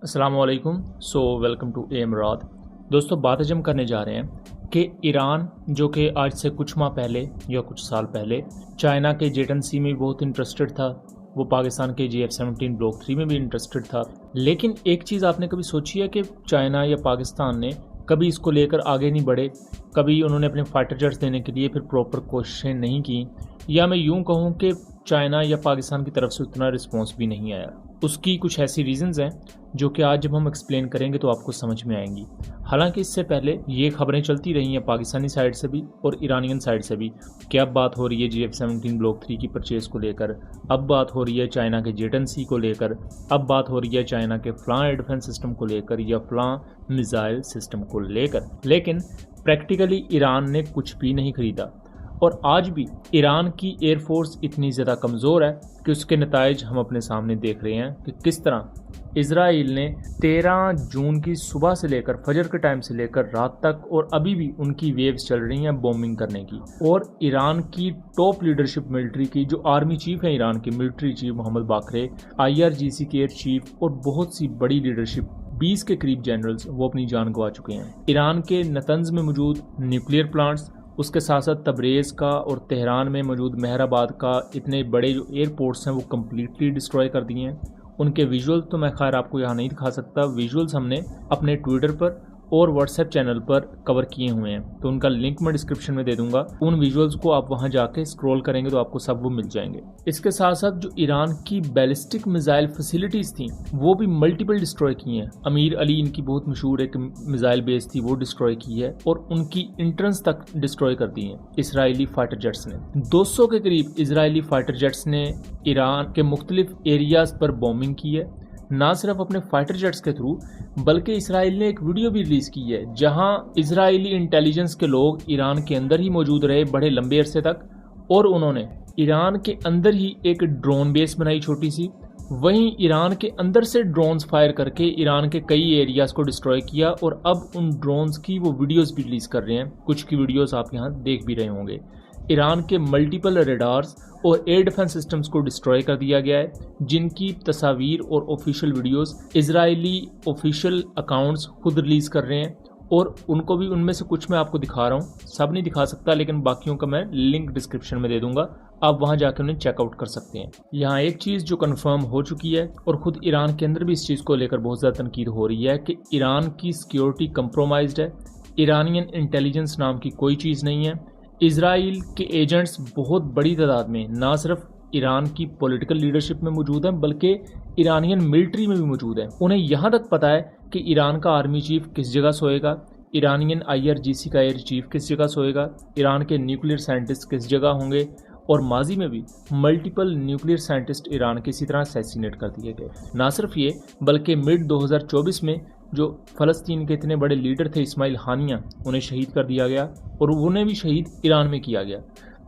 अस्सलाम वालेकुम। Welcome to ए मुराद। दोस्तों, बात आज हम करने जा रहे हैं कि ईरान जो कि आज से कुछ माह पहले या कुछ साल पहले चाइना के जेटन सी में भी बहुत इंटरेस्टेड था, वो पाकिस्तान के JF-17 ब्लॉक 3 में भी इंटरेस्टेड था। लेकिन एक चीज़ आपने कभी सोची है कि चाइना या पाकिस्तान ने कभी इसको लेकर आगे नहीं बढ़े, कभी उन्होंने अपने फाइटर जेट्स देने के लिए फिर प्रॉपर कोशिशें नहीं की, या मैं यूँ कहूँ कि चाइना या पाकिस्तान की तरफ से उतना रिस्पॉन्स भी नहीं आया। उसकी कुछ ऐसी रीज़न्स हैं जो कि आज जब हम एक्सप्लेन करेंगे तो आपको समझ में आएंगी। हालांकि इससे पहले ये खबरें चलती रही हैं पाकिस्तानी साइड से भी और ईरानियन साइड से भी कि अब बात हो रही है JF-17 ब्लॉक 3 की परचेज़ को लेकर, अब बात हो रही है चाइना के जेटन सी को लेकर, अब बात हो रही है चाइना के फ्लां एयर डिफेंस सिस्टम को लेकर या फ्लां मिसाइल सिस्टम को लेकर। लेकिन प्रैक्टिकली ईरान ने कुछ भी नहीं खरीदा और आज भी ईरान की एयरफोर्स इतनी ज़्यादा कमज़ोर है कि उसके नताइज हम अपने सामने देख रहे हैं कि किस तरह इजराइल ने 13 जून की सुबह से लेकर फजर के टाइम से लेकर रात तक और अभी भी उनकी वेव्स चल रही हैं बॉम्बिंग करने की। और ईरान की टॉप लीडरशिप मिलिट्री की जो आर्मी चीफ है ईरान के military chief Mohammad Bagheri, IRGC के एयर चीफ और बहुत सी बड़ी लीडरशिप 20 के करीब जनरल्स वो अपनी जान गंवा चुके हैं। ईरान के नतंज में मौजूद न्यूक्लियर प्लांट्स, उसके साथ साथ तबरेज़ का और तेहरान में मौजूद मेहराबाद का इतने बड़े जो एयरपोर्ट्स हैं वो कम्प्लीटली डिस्ट्रॉय कर दिए हैं। उनके विजुअल्स तो मैं खैर आपको यहाँ नहीं दिखा सकता, विजुअल्स हमने अपने ट्विटर पर और व्हाट्सएप चैनल पर कवर किए हुए हैं, तो उनका लिंक मैं डिस्क्रिप्शन में दे दूंगा। उन विजुअल्स को आप वहां जाके स्क्रॉल करेंगे तो आपको सब वो मिल जाएंगे। इसके साथ साथ जो ईरान की बैलिस्टिक मिसाइल फैसिलिटीज़ थी वो भी मल्टीपल डिस्ट्रॉय की हैं। अमीर अली इनकी बहुत मशहूर एक मिसाइल बेस थी, वो डिस्ट्रॉय की है और उनकी एंट्रेंस तक डिस्ट्रॉय कर दी है इसराइली फाइटर जेट्स ने। 200 के करीब इसराइली फाइटर जेट्स ने ईरान के मुख्तलिफ एरियाज पर बॉम्बिंग की है, ना सिर्फ अपने फाइटर जेट्स के थ्रू, बल्कि इसराइल ने एक वीडियो भी रिलीज की है जहां इजरायली इंटेलिजेंस के लोग ईरान के अंदर ही मौजूद रहे बड़े लंबे अरसे तक और उन्होंने ईरान के अंदर ही एक ड्रोन बेस बनाई छोटी सी, वहीं ईरान के अंदर से ड्रोन्स फायर करके ईरान के कई एरियाज को डिस्ट्रॉय किया और अब उन ड्रोन्स की वो वीडियोस भी रिलीज कर रहे हैं। कुछ की वीडियोस आप यहाँ देख भी रहे होंगे। ईरान के मल्टीपल रेडार्स और एयर डिफेंस सिस्टम्स को डिस्ट्रॉय कर दिया गया है, जिनकी तस्वीर और official videos Israeli official accounts खुद रिलीज कर रहे हैं और उनको भी उनमें से कुछ मैं आपको दिखा रहा हूँ, सब नहीं दिखा सकता लेकिन बाकियों का मैं लिंक डिस्क्रिप्शन में दे दूंगा, आप वहां जाकर उन्हें चेकआउट कर सकते हैं। यहाँ एक चीज़ जो कंफर्म हो चुकी है और खुद ईरान के अंदर भी इस चीज़ को लेकर बहुत ज़्यादा तनकीद हो रही है कि ईरान की सिक्योरिटी कंप्रोमाइज्ड है, ईरानियन इंटेलिजेंस नाम की कोई चीज़ नहीं है। इजराइल के एजेंट्स बहुत बड़ी तादाद में ना सिर्फ ईरान की पॉलिटिकल लीडरशिप में मौजूद हैं बल्कि ईरानियन मिलिट्री में भी मौजूद हैं। उन्हें यहाँ तक पता है कि ईरान का आर्मी चीफ किस जगह सोएगा, ईरानियन IRGC का एयर चीफ किस जगह सोएगा, ईरान के न्यूक्लियर साइंटिस्ट किस जगह होंगे और माजी में भी मल्टीपल न्यूक्लियर साइंटिस्ट ईरान के इसी तरह असैसिनेट कर दिए गए। ना सिर्फ ये बल्कि मिड 2024 में जो फ़लस्तीन के इतने बड़े लीडर थे इस्माइल हानिया, उन्हें शहीद कर दिया गया और उन्हें भी शहीद ईरान में किया गया।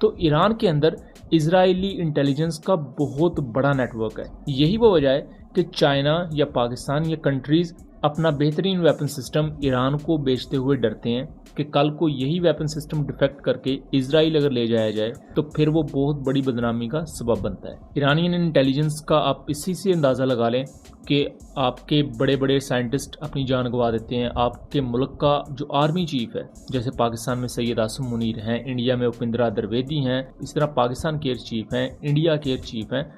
तो ईरान के अंदर इजरायली इंटेलिजेंस का बहुत बड़ा नेटवर्क है। यही वो वजह है कि चाइना या पाकिस्तान या कंट्रीज़ अपना बेहतरीन वेपन सिस्टम ईरान को बेचते हुए डरते हैं कि कल को यही वेपन सिस्टम डिफेक्ट करके इजराइल अगर ले जाया जाए तो फिर वो बहुत बड़ी बदनामी का सबब बनता है। ईरानियन इंटेलिजेंस का आप इसी से अंदाज़ा लगा लें कि आपके बड़े बड़े साइंटिस्ट अपनी जान गंवा देते हैं। आपके मुल्क का जो आर्मी चीफ है, जैसे पाकिस्तान में सैयद आसिम मुनीर हैं, इंडिया में उपिंद्रा द्विवेदी हैं, इस तरह पाकिस्तान के एयर चीफ हैं, इंडिया के एयर चीफ हैं,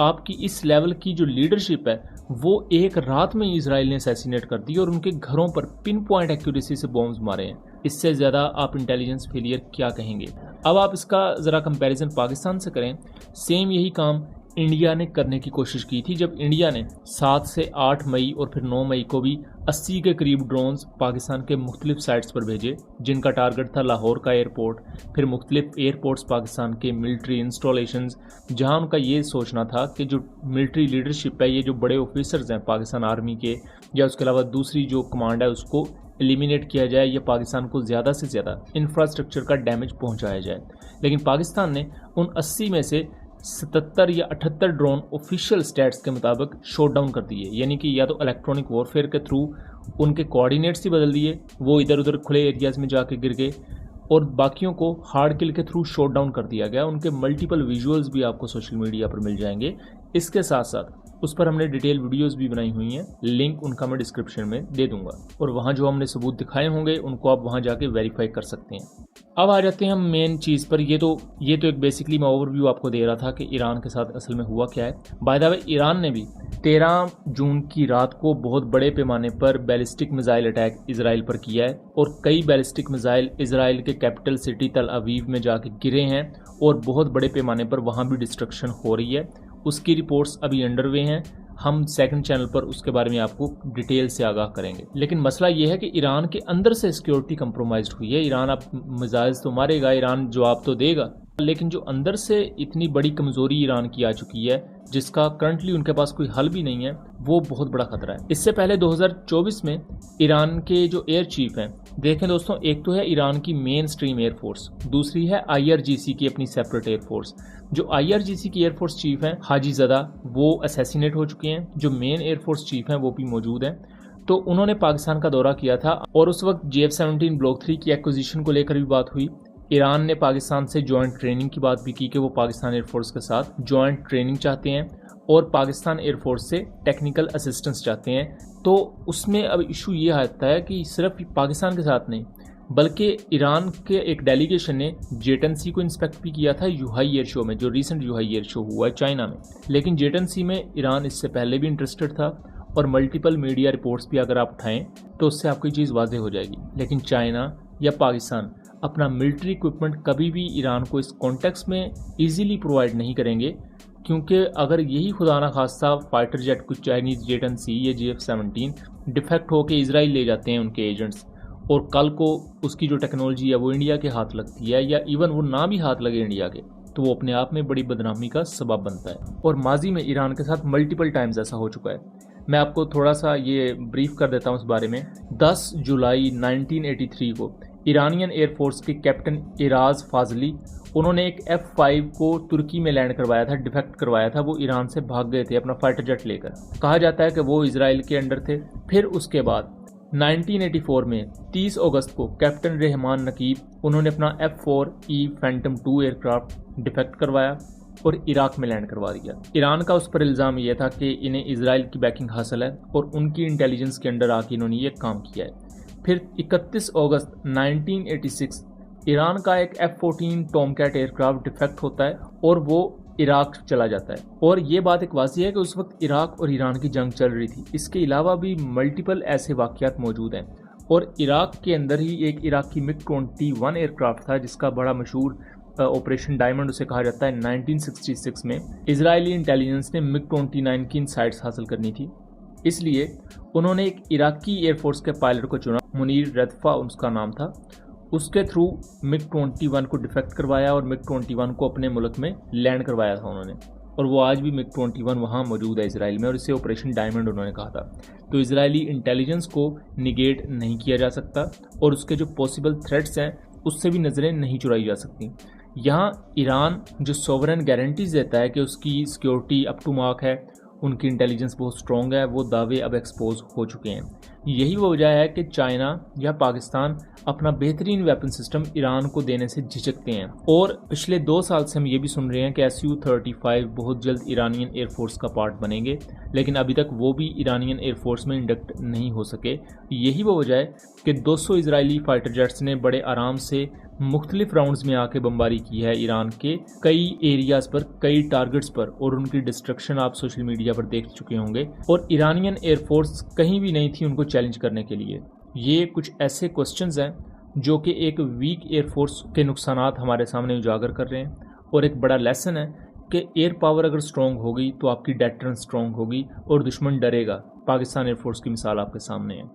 आपकी इस लेवल की जो लीडरशिप है वो एक रात में इजराइल ने असैसिनेट कर दी और उनके घरों पर पिन पॉइंट एक्यूरेसी से बॉम्ब्स मारे हैं। इससे ज़्यादा आप इंटेलिजेंस फेलियर क्या कहेंगे। अब आप इसका ज़रा कंपैरिजन पाकिस्तान से करें, सेम यही काम इंडिया ने करने की कोशिश की थी जब इंडिया ने 7 से 8 मई और फिर 9 मई को भी 80 के करीब ड्रोन्स पाकिस्तान के मुख्तलिफ साइट्स पर भेजे, जिनका टारगेट था लाहौर का एयरपोर्ट, फिर मुख्तलिफ एयरपोर्ट्स पाकिस्तान के मिलिट्री इंस्टॉलेशंस, जहां उनका ये सोचना था कि जो मिलिट्री लीडरशिप है, ये जो बड़े ऑफिसर्स हैं पाकिस्तान आर्मी के या उसके अलावा दूसरी जो कमांड है उसको एलिमिनेट किया जाए या पाकिस्तान को ज़्यादा से ज़्यादा इंफ्रास्ट्रक्चर का डैमेज पहुँचाया जाए। लेकिन पाकिस्तान ने उन 80 में से 77 या 78 ड्रोन ऑफिशियल स्टैट्स के मुताबिक शॉट डाउन कर दिए, यानी कि या तो इलेक्ट्रॉनिक वॉरफेयर के थ्रू उनके कोऑर्डिनेट्स ही बदल दिए, वो इधर उधर खुले एरियाज़ में जाके गिर गए, और बाकियों को हार्ड किल के थ्रू शॉट डाउन कर दिया गया। उनके मल्टीपल विजुअल्स भी आपको सोशल मीडिया पर मिल जाएंगे इसके साथ साथ उस पर हमने डिटेल वीडियोस भी बनाई हुई हैं, लिंक उनका मैं डिस्क्रिप्शन में दे दूंगा और वहाँ जो हमने सबूत दिखाए होंगे उनको आप वहाँ जाके वेरीफाई कर सकते हैं। अब आ जाते हैं हम मेन चीज़ पर। ये तो एक बेसिकली मैं ओवरव्यू आपको दे रहा था कि ईरान के साथ असल में हुआ क्या है। बाय द वे ईरान ने भी 13 जून की रात को बहुत बड़े पैमाने पर बैलिस्टिक मिसाइल अटैक इसराइल पर किया है और कई बैलिस्टिक मिसाइल इसराइल के कैपिटल सिटी तल अवीव में जाके गिरे हैं और बहुत बड़े पैमाने पर वहाँ भी डिस्ट्रक्शन हो रही है। उसकी रिपोर्ट्स अभी अंडरवे हैं। हम सेकंड चैनल पर उसके बारे में आपको डिटेल से आगाह करेंगे। लेकिन मसला यह है कि ईरान के अंदर से सिक्योरिटी कंप्रोमाइज्ड हुई है। ईरान अब मिसाइल्स तो मारेगा, ईरान जवाब तो देगा, लेकिन जो अंदर से इतनी बड़ी कमजोरी ईरान की आ चुकी है जिसका करंटली उनके पास कोई हल भी नहीं है, वो बहुत बड़ा खतरा है। इससे पहले 2024 में ईरान के जो एयर चीफ हैं, देखें दोस्तों, एक तो है ईरान की मेन स्ट्रीम एयरफोर्स, दूसरी है IRGC की अपनी सेपरेट एयरफोर्स। जो IRGC की एयरफोर्स चीफ हैं हाजीज़दा, वो असैसिनेट हो चुके हैं। जो मेन एयरफोर्स चीफ हैं वो भी मौजूद हैं। तो उन्होंने पाकिस्तान का दौरा किया था और उस वक्त JF-17 ब्लॉक 3 की एक्विजिशन को लेकर भी बात हुई। ईरान ने पाकिस्तान से जॉइंट ट्रेनिंग की बात भी की कि वो पाकिस्तान एयरफोर्स के साथ जॉइंट ट्रेनिंग चाहते हैं और पाकिस्तान एयरफोर्स से टेक्निकल असिस्टेंस चाहते हैं। तो उसमें अब इशू ये आता है कि सिर्फ पाकिस्तान के साथ नहीं बल्कि ईरान के एक डेलीगेशन ने जेटन-सी को इंस्पेक्ट भी किया था यूहाई एयर शो में, जो रिसेंट यूहाई एयर शो हुआ है चाइना में। लेकिन जेटन-सी में ईरान इससे पहले भी इंटरेस्टेड था और मल्टीपल मीडिया रिपोर्ट्स भी अगर आप उठाएं तो उससे आपको ये चीज़ वाज़ेह हो जाएगी। लेकिन चाइना या पाकिस्तान अपना मिलिट्री इक्विपमेंट कभी भी ईरान को इस कॉन्टेक्स्ट में इजीली प्रोवाइड नहीं करेंगे, क्योंकि अगर यही खुदा ना खास्ता फाइटर जेट कुछ चाइनीज़ जेटन-सी या JF-17 डिफेक्ट होकर इसराइल ले जाते हैं उनके एजेंट्स और कल को उसकी जो टेक्नोलॉजी है वो इंडिया के हाथ लगती है या इवन वो ना भी हाथ लगे इंडिया के, तो वो अपने आप में बड़ी बदनामी का सबब बनता है। और माजी में ईरान के साथ मल्टीपल टाइम्स ऐसा हो चुका है। मैं आपको थोड़ा सा ये ब्रीफ कर देता हूँ इस बारे में। 10 जुलाई 1983 को ईरानियन एयरफोर्स के कैप्टन इराज फाजली, उन्होंने एक F-5 को तुर्की में लैंड करवाया था, डिफेक्ट करवाया था। वो ईरान से भाग गए थे अपना फाइटर जेट लेकर। कहा जाता है कि वो इसराइल के अंडर थे। फिर उसके बाद 1984 में 30 अगस्त को कैप्टन रहमान नकीब, उन्होंने अपना F-4E फैंटम 2 एयरक्राफ्ट डिफेक्ट करवाया और इराक में लैंड करवा दिया। ईरान का उस पर इल्ज़ाम यह था कि इन्हें इसराइल की बैकिंग हासिल है और उनकी इंटेलिजेंस के अंडर आके इन्होंने ये काम किया है। फिर 31 अगस्त 1986 ईरान का एक F-14 टॉमकैट एयरक्राफ्ट डिफेक्ट होता है और वो इराक चला जाता है। और ये बात एक वाज़ेह है कि उस वक्त इराक और ईरान की जंग चल रही थी। इसके अलावा भी मल्टीपल ऐसे वाक़यात मौजूद हैं और इराक के अंदर ही एक इराक की MiG-21 एयरक्राफ्ट था जिसका बड़ा मशहूर ऑपरेशन डायमंड उसे कहा जाता है। 1966 में इजरायली इंटेलिजेंस ने MiG-29 की इनसाइट्स हासिल करनी थी, इसलिए उन्होंने एक इराकी एयरफोर्स के पायलट को चुना, मुनीर रदफा उसका नाम था। उसके थ्रू MiG-21 को डिफेक्ट करवाया और MiG-21 को अपने मुल्क में लैंड करवाया था उन्होंने। और वो आज भी MiG-21 वहाँ मौजूद है इसराइल में और इसे ऑपरेशन डायमंड उन्होंने कहा था। तो इजरायली इंटेलिजेंस को निगेट नहीं किया जा सकता और उसके जो पॉसिबल थ्रेट्स हैं उससे भी नज़रें नहीं चुराई जा सकती। यहाँ ईरान जो सोवरेन गारंटीज देता है कि उसकी सिक्योरिटी अप टू मार्क है, उनकी इंटेलिजेंस बहुत स्ट्रॉन्ग है, वो दावे अब एक्सपोज हो चुके हैं। यही वो वजह है कि चाइना या पाकिस्तान अपना बेहतरीन वेपन सिस्टम ईरान को देने से झिझकते हैं। और पिछले 2 साल से हम ये भी सुन रहे हैं कि Su-35 बहुत जल्द ईरानियन एयरफोर्स का पार्ट बनेंगे, लेकिन अभी तक वो भी ईरानियन एयरफोर्स में इंडक्ट नहीं हो सके। यही वो वजह है कि 200 इजरायली फाइटर जेट्स ने बड़े आराम से मुख्तलिफ राउंड्स में आके बमबारी की है ईरान के कई एरियाज पर, कई टारगेट्स पर, और उनकी डिस्ट्रक्शन आप सोशल मीडिया पर देख चुके होंगे। और ईरानियन एयरफोर्स कहीं भी नहीं थी उनको चैलेंज करने के लिए। ये कुछ ऐसे क्वेश्चंस हैं जो कि एक वीक एयरफोर्स के नुकसानात हमारे सामने उजागर कर रहे हैं और एक बड़ा लेसन है कि एयर पावर अगर स्ट्रॉन्ग होगी तो आपकी डेटरेंस स्ट्रॉन्ग होगी और दुश्मन डरेगा। पाकिस्तान एयरफोर्स की मिसाल आपके सामने है।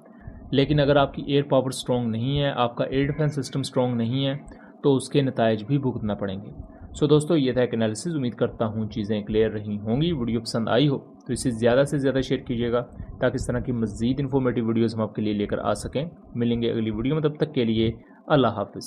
लेकिन अगर आपकी एयर पावर स्ट्रॉन्ग नहीं है, आपका एयर डिफेंस सिस्टम स्ट्रॉन्ग नहीं है, तो उसके नताइज भी भुगतना पड़ेंगे। सो दोस्तों, ये था एक एनालिसिस। उम्मीद करता हूँ चीज़ें क्लियर रही होंगी। वीडियो पसंद आई हो तो इसे ज़्यादा से ज़्यादा शेयर कीजिएगा ताकि इस तरह की मज़ीद इन्फॉर्मेटिव वीडियोज़ हम आपके लिए लेकर आ सकें। मिलेंगे अगली वीडियो में, तब तक के लिए अल्लाह हाफिज़।